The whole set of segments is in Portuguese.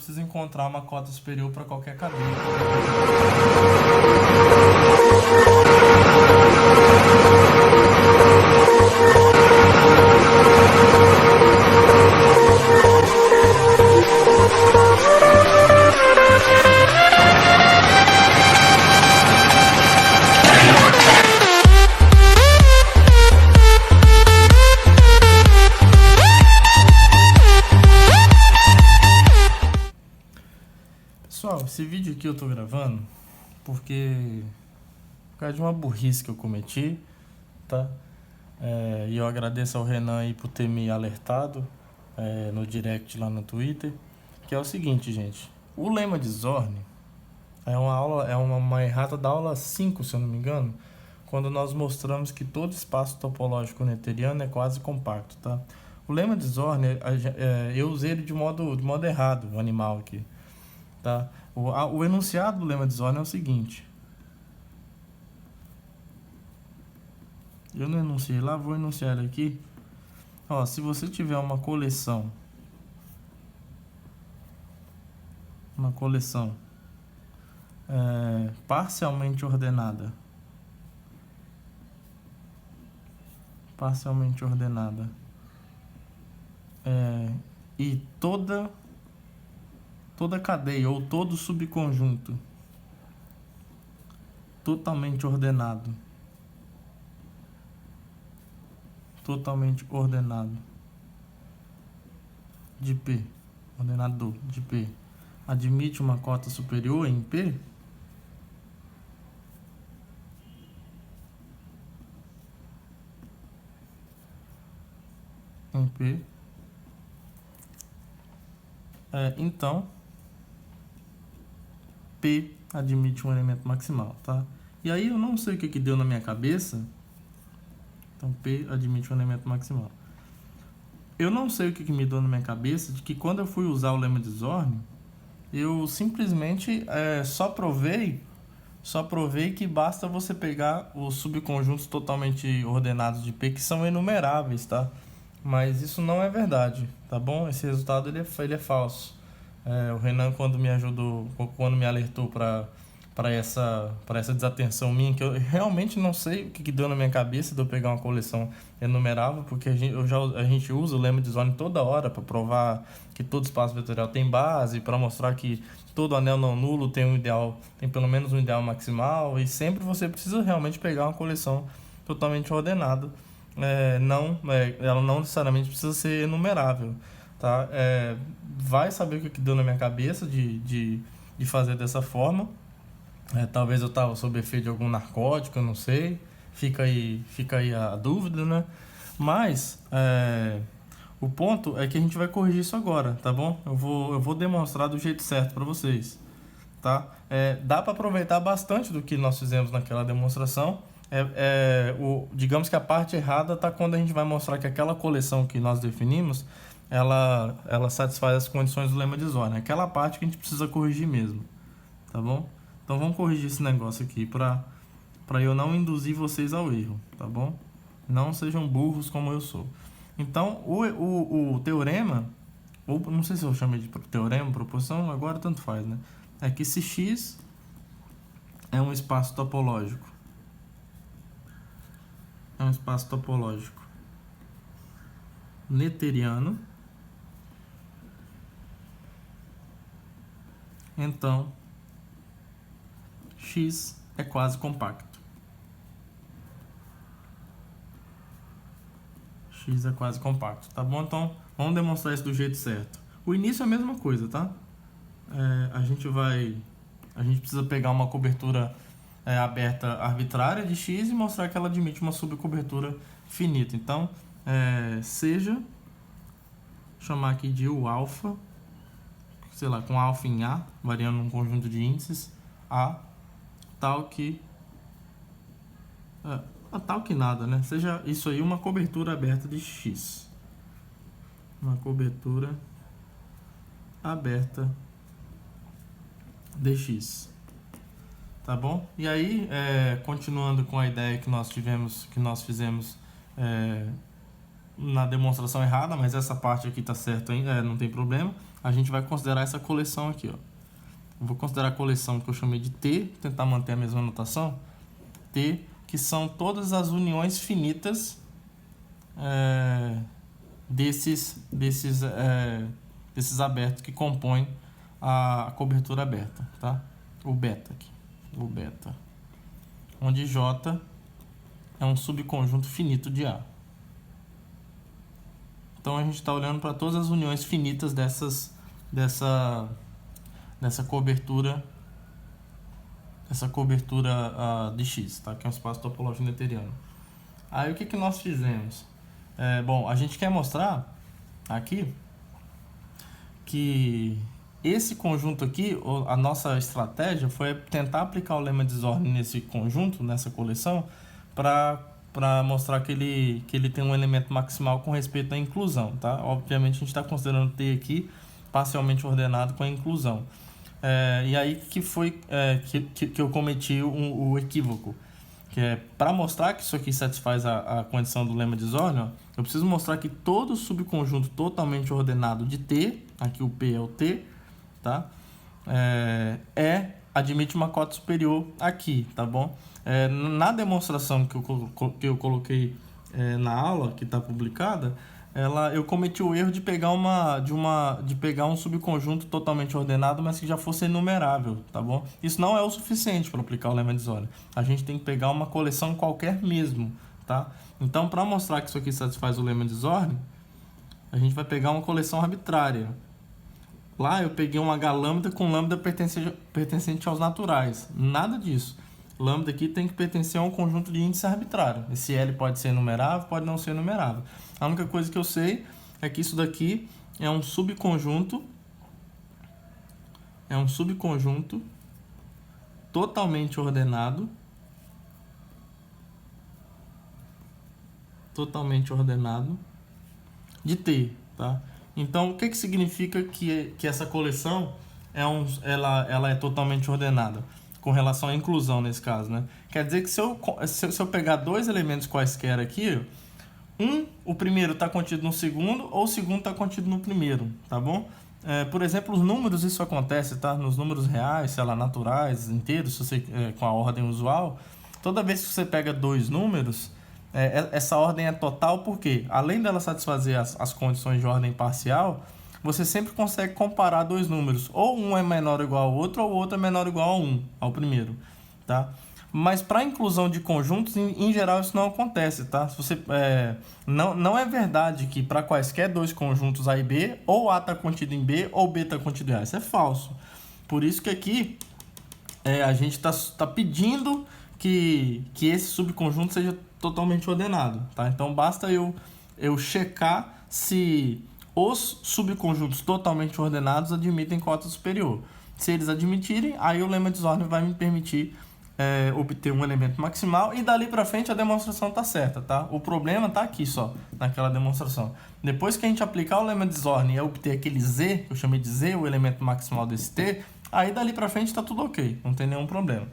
preciso encontrar uma cota superior para qualquer cadeia. Pessoal, esse vídeo aqui eu tô gravando porque por causa de uma burrice que eu cometi, tá? E eu agradeço ao Renan aí por ter me alertado no direct lá no Twitter, que é o seguinte, gente. O lema de Zorn é uma errata da aula 5, se eu não me engano, quando nós mostramos que todo espaço topológico noetheriano é quase compacto, tá? O lema de Zorn, eu usei ele de modo errado, o animal aqui. Tá? O enunciado do lema de Zorn é o seguinte. Eu não enunciei lá, vou enunciar ele aqui. Ó, se você tiver uma coleção parcialmente ordenada, e toda cadeia ou todo subconjunto totalmente ordenado de P, ordenador de P, admite uma cota superior em P, então P admite um elemento maximal, tá? E aí eu não sei o que deu na minha cabeça. Então P admite um elemento maximal. Eu não sei o que me deu na minha cabeça de que quando eu fui usar o lema de Zorn, eu simplesmente só provei que basta você pegar os subconjuntos totalmente ordenados de P, que são enumeráveis, tá? Mas isso não é verdade, tá bom? Esse resultado ele é falso. O Renan, quando me alertou para essa desatenção minha, que eu realmente não sei o que deu na minha cabeça de eu pegar uma coleção enumerável, porque a gente usa o lema de Zorn toda hora para provar que todo espaço vetorial tem base, para mostrar que todo anel não nulo tem pelo menos um ideal maximal, e sempre você precisa realmente pegar uma coleção totalmente ordenada. Ela não necessariamente precisa ser enumerável, tá? Vai saber o que deu na minha cabeça de fazer dessa forma. Talvez eu estava sob efeito de algum narcótico, eu não sei. Fica aí a dúvida, né? Mas o ponto é que a gente vai corrigir isso agora, tá bom? Eu vou demonstrar do jeito certo para vocês, tá? Dá para aproveitar bastante do que nós fizemos naquela demonstração. Digamos que a parte errada está quando a gente vai mostrar que aquela coleção que nós definimos, ela satisfaz as condições do lema de Zorn. Aquela parte que a gente precisa corrigir mesmo, tá bom? Então vamos corrigir esse negócio aqui para eu não induzir vocês ao erro, tá bom? Não sejam burros como eu sou. Então o teorema, ou não sei se eu chamei de teorema, proposição, agora tanto faz, né? É que se X é um espaço topológico, noetheriano, então X é quase compacto. X é quase compacto, tá bom? Então vamos demonstrar isso do jeito certo. O início é a mesma coisa, tá? A gente precisa pegar uma cobertura aberta arbitrária de X e mostrar que ela admite uma subcobertura finita. Então, chamar aqui de U alfa, sei lá, com alfa em A, variando um conjunto de índices, A, tal que nada, né? Seja isso aí uma cobertura aberta de X. Uma cobertura aberta de X. Tá bom? E aí, continuando com a ideia que nós fizemos na demonstração errada, mas essa parte aqui está certa ainda, não tem problema. A gente vai considerar essa coleção aqui, ó. Eu vou considerar a coleção que eu chamei de T, tentar manter a mesma notação. T, que são todas as uniões finitas desses abertos que compõem a cobertura aberta, tá? O beta aqui, o beta, onde J é um subconjunto finito de A. Então a gente está olhando para todas as uniões finitas dessa cobertura, de X, tá? Que é um espaço topológico noetheriano. Aí o que nós fizemos? Bom, a gente quer mostrar aqui que esse conjunto aqui, a nossa estratégia foi tentar aplicar o lema de Zorn nesse conjunto, nessa coleção, para mostrar que ele tem um elemento maximal com respeito à inclusão, tá? Obviamente a gente está considerando T aqui parcialmente ordenado com a inclusão. E aí que foi que eu cometi o equívoco, que é para mostrar que isso aqui satisfaz a condição do lema de Zorn, ó, eu preciso mostrar que todo subconjunto totalmente ordenado de T, aqui o P é o T, tá? Admite uma cota superior aqui, tá bom? Na demonstração que eu coloquei na aula, que está publicada, eu cometi o erro de pegar um subconjunto totalmente ordenado, mas que já fosse enumerável, tá bom? Isso não é o suficiente para aplicar o lema de Zorn. A gente tem que pegar uma coleção qualquer mesmo, tá? Então, para mostrar que isso aqui satisfaz o lema de Zorn, a gente vai pegar uma coleção arbitrária. Lá eu peguei um H-lambda com lambda pertencente aos naturais. Nada disso. Lambda aqui tem que pertencer a um conjunto de índice arbitrário. Esse L pode ser numerável, pode não ser numerável. A única coisa que eu sei é que isso daqui é um subconjunto totalmente ordenado de T, tá? Então, o que significa que essa coleção ela é totalmente ordenada? Com relação à inclusão, nesse caso, né? Quer dizer que se eu pegar dois elementos quaisquer aqui, o primeiro está contido no segundo, ou o segundo está contido no primeiro, tá bom? Por exemplo, os números, isso acontece, tá? Nos números reais, sei lá, naturais, inteiros, se você, com a ordem usual, toda vez que você pega dois números, essa ordem é total porque, além dela satisfazer as condições de ordem parcial, você sempre consegue comparar dois números. Ou um é menor ou igual ao outro, ou o outro é menor ou igual a 1, ao primeiro, tá? Mas para a inclusão de conjuntos, em geral, isso não acontece, tá? Se você, não é verdade que para quaisquer dois conjuntos A e B, ou A está contido em B, ou B está contido em A. Isso é falso. Por isso que aqui a gente está pedindo que esse subconjunto seja totalmente ordenado, tá? Então basta eu checar se os subconjuntos totalmente ordenados admitem cota superior. Se eles admitirem, aí o lema de Zorn vai me permitir obter um elemento maximal, e dali para frente a demonstração está certa, tá? O problema está aqui só, naquela demonstração. Depois que a gente aplicar o lema de Zorn e obter aquele Z, que eu chamei de Z, o elemento maximal desse T, aí dali para frente está tudo ok, não tem nenhum problema,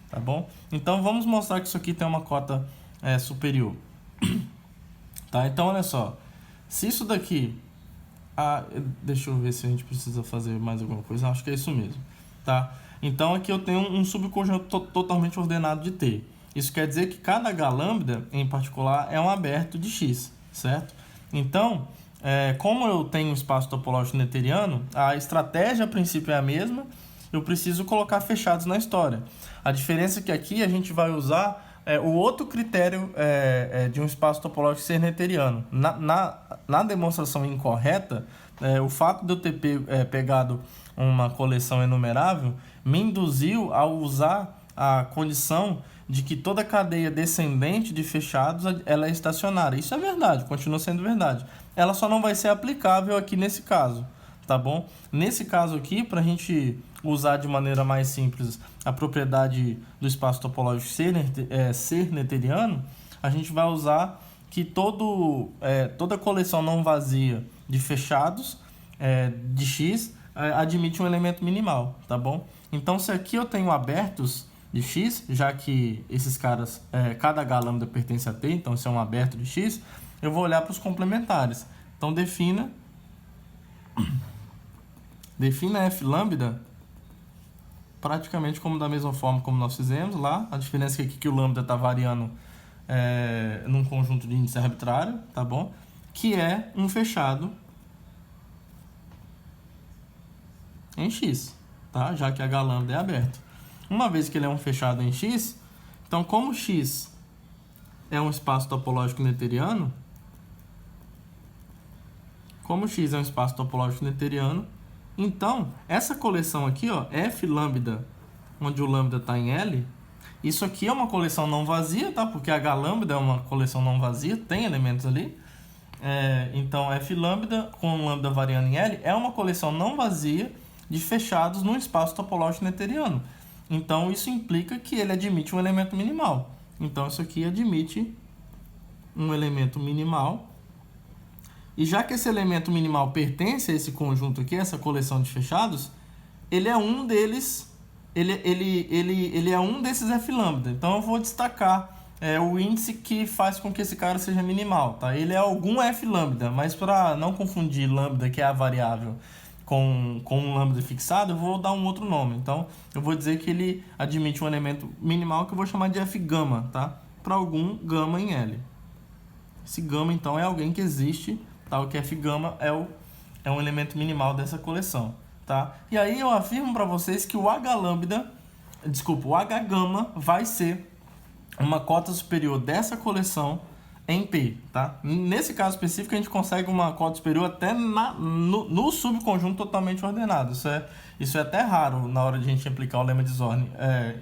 tá bom? Então vamos mostrar que isso aqui tem uma cota superior. Tá? Então olha só, se isso daqui... deixa eu ver se a gente precisa fazer mais alguma coisa. Acho que é isso mesmo, tá? Então aqui eu tenho um subconjunto totalmente ordenado de T. Isso quer dizer que cada H-lambda, em particular, é um aberto de X, certo? Então, como eu tenho um espaço topológico noetheriano, a estratégia a princípio é a mesma, eu preciso colocar fechados na história. A diferença é que aqui a gente vai usar o outro critério de um espaço topológico ser noetheriano. Na demonstração incorreta, o fato de eu ter pegado uma coleção enumerável me induziu a usar a condição de que toda cadeia descendente de fechados ela é estacionária. Isso é verdade, continua sendo verdade. Ela só não vai ser aplicável aqui nesse caso, tá bom? Nesse caso aqui, para a gente usar de maneira mais simples a propriedade do espaço topológico ser noetheriano, a gente vai usar que toda coleção não vazia de fechados de X admite um elemento minimal, tá bom? Então, se aqui eu tenho abertos de X, já que esses caras, cada H-lambda pertence a T, então isso é um aberto de X, eu vou olhar para os complementares. Então defina f lambda praticamente como da mesma forma como nós fizemos lá. A diferença é que o lambda está variando num conjunto de índice arbitrário, tá bom? Que é um fechado em X, tá? Já que H lambda é aberto. Uma vez que ele é um fechado em X, então como X é um espaço topológico neuteriano, então essa coleção aqui, ó, F lambda, onde o lambda está em L, isso aqui é uma coleção não vazia, tá? Porque H lambda é uma coleção não vazia, tem elementos ali. Então F lambda com lambda variando em L é uma coleção não vazia de fechados num espaço topológico neuteriano. Então isso implica que ele admite um elemento minimal. Então isso aqui admite um elemento minimal. E já que esse elemento minimal pertence a esse conjunto aqui, essa coleção de fechados, ele é um deles, ele é um desses F lambda. Então eu vou destacar o índice que faz com que esse cara seja minimal, tá? Ele é algum F lambda, mas para não confundir lambda, que é a variável, com um lambda fixado, eu vou dar um outro nome. Então eu vou dizer que ele admite um elemento minimal que eu vou chamar de F gama, tá? Para algum gama em L. Esse gama então é alguém que existe, tá? O que F gama é um elemento minimal dessa coleção, tá? E aí eu afirmo para vocês que o H gama vai ser uma cota superior dessa coleção em P, tá? Nesse caso específico a gente consegue uma cota superior até no subconjunto totalmente ordenado. Isso é até raro na hora de a gente aplicar o lema de Zorn.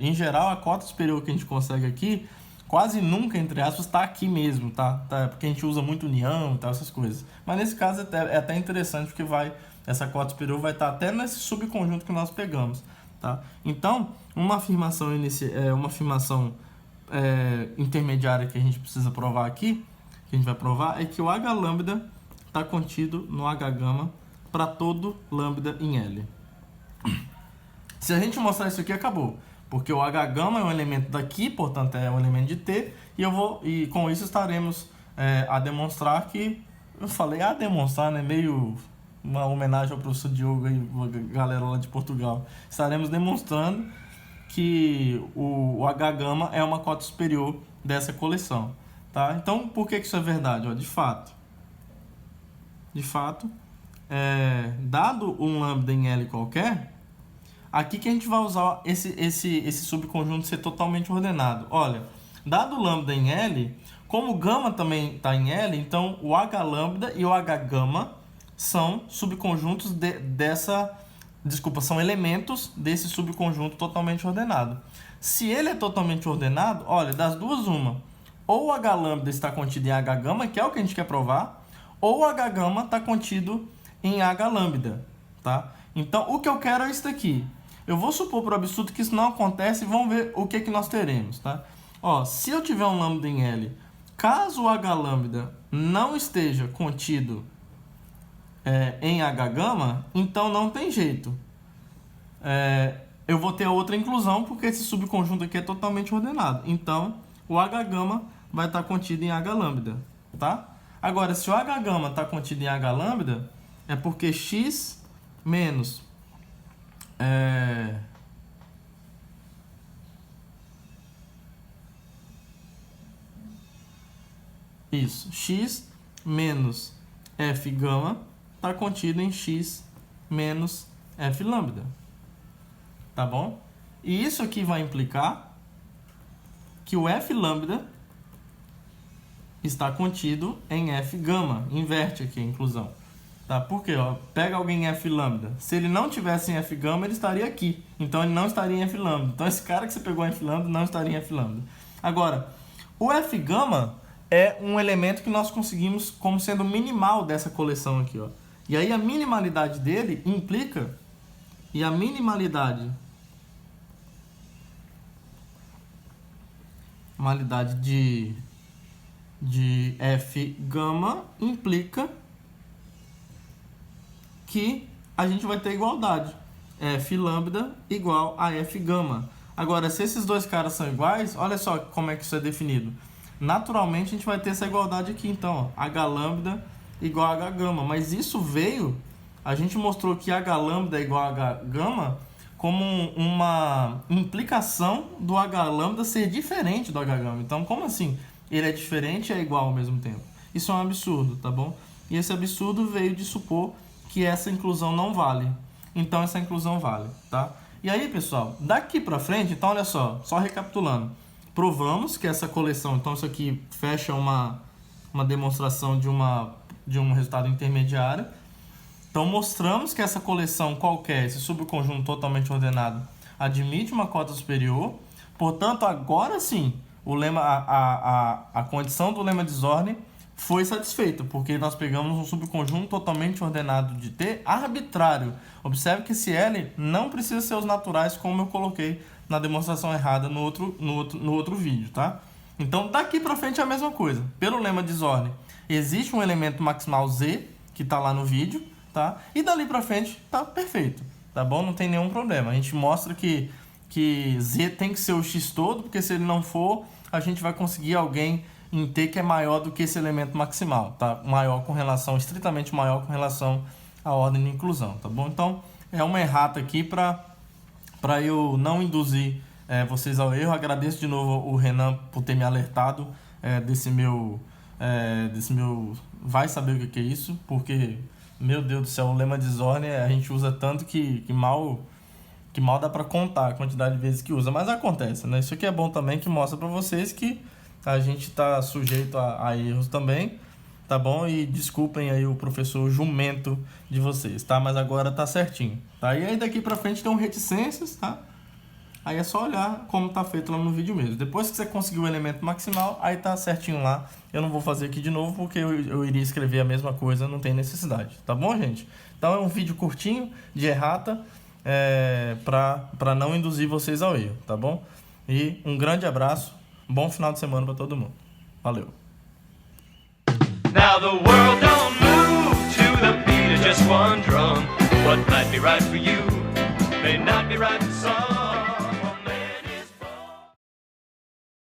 Em geral, a cota superior que a gente consegue aqui quase nunca, entre aspas, está aqui mesmo, tá? Porque a gente usa muito união e tal, essas coisas. Mas nesse caso é até interessante, porque essa cota superior vai estar até nesse subconjunto que nós pegamos, tá? Então, uma afirmação intermediária que a gente precisa provar aqui, que a gente vai provar, é que o H lambda está contido no H gama para todo lambda em L. Se a gente mostrar isso aqui, acabou. Porque o H gama é um elemento daqui, portanto é um elemento de T, e com isso estaremos a demonstrar que... Eu falei a demonstrar, né? Meio uma homenagem ao professor Diogo e a galera lá de Portugal. Estaremos demonstrando que o H gama é uma cota superior dessa coleção, tá? Então, por que isso é verdade? Ó, de fato, dado um lambda em L qualquer, aqui que a gente vai usar esse subconjunto ser totalmente ordenado. Olha, dado o lambda em L, como o gama também está em L, então o H lambda e o H gama são subconjuntos são elementos desse subconjunto totalmente ordenado. Se ele é totalmente ordenado, olha, das duas uma. Ou o H lambda está contido em H gama, que é o que a gente quer provar, ou o H gama está contido em H lambda, tá? Então, o que eu quero é isso daqui. Eu vou supor por absurdo que isso não acontece e vamos ver o que nós teremos, tá? Ó, se eu tiver um lambda em L, caso o H lambda não esteja contido em H gama, então não tem jeito. Eu vou ter a outra inclusão porque esse subconjunto aqui é totalmente ordenado. Então, o H gama vai estar contido em H lambda, tá? Agora, se o H gama está contido em H lambda, é porque X menos X menos F gama está contido em X menos F lambda. Tá bom? E isso aqui vai implicar que o F lambda está contido em F gama. Inverte aqui a inclusão. Tá? Por quê? Ó, pega alguém em F lambda. Se ele não tivesse em F gama, ele estaria aqui. Então ele não estaria em F lambda. Então esse cara que você pegou em F lambda não estaria em F lambda. Agora, o F gama é um elemento que nós conseguimos como sendo minimal dessa coleção aqui, ó. E aí a minimalidade dele implica, e a minimalidade de F gama implica que a gente vai ter igualdade. F lambda igual a F gama. Agora, se esses dois caras são iguais, olha só como é que isso é definido. naturalmente a gente vai ter essa igualdade aqui. Então, ó, H lambda igual a H gama. Mas isso veio, a gente mostrou que H lambda é igual a H gama como uma implicação do H lambda ser diferente do H gama. Então, como assim? Ele é diferente e é igual ao mesmo tempo. Isso é um absurdo, tá bom? E esse absurdo veio de supor que essa inclusão não vale. Então, essa inclusão vale, tá? E aí, pessoal, daqui pra frente, então, olha só recapitulando. Provamos que essa coleção, então isso aqui fecha uma demonstração de um resultado intermediário. Então, mostramos que essa coleção qualquer, esse subconjunto totalmente ordenado, admite uma cota superior. Portanto, agora sim, o lema, a condição do lema de Zorn foi satisfeita, porque nós pegamos um subconjunto totalmente ordenado de T arbitrário. Observe que esse L não precisa ser os naturais, como eu coloquei na demonstração errada no outro vídeo, tá? Então, daqui para frente é a mesma coisa. Pelo lema de Zorn, existe um elemento maximal Z, que está lá no vídeo, tá? E dali para frente tá perfeito, tá bom? Não tem nenhum problema. A gente mostra que Z tem que ser o X todo, porque se ele não for, a gente vai conseguir alguém em T que é maior do que esse elemento maximal, tá? Estritamente maior com relação à ordem de inclusão, tá bom? Então, é uma errata aqui para eu não induzir vocês ao erro. Agradeço de novo o Renan por ter me alertado desse meu vai saber o que é isso, porque, meu Deus do céu, o lema de Zorn a gente usa tanto que mal dá para contar a quantidade de vezes que usa, mas acontece, né? Isso aqui é bom também, que mostra para vocês que a gente está sujeito a erros também, tá bom? E desculpem aí o professor jumento de vocês, tá? Mas agora tá certinho, tá? E aí daqui pra frente tem um reticências, tá? Aí é só olhar como tá feito lá no vídeo mesmo. Depois que você conseguiu o elemento maximal, aí tá certinho lá. Eu não vou fazer aqui de novo porque eu iria escrever a mesma coisa, não tem necessidade, tá bom, gente? Então é um vídeo curtinho de errata pra não induzir vocês ao erro, tá bom? E um grande abraço. Bom final de semana para todo mundo. Valeu. Now the world don't move to the beat of just one drum. What might be right for you may not be right for some.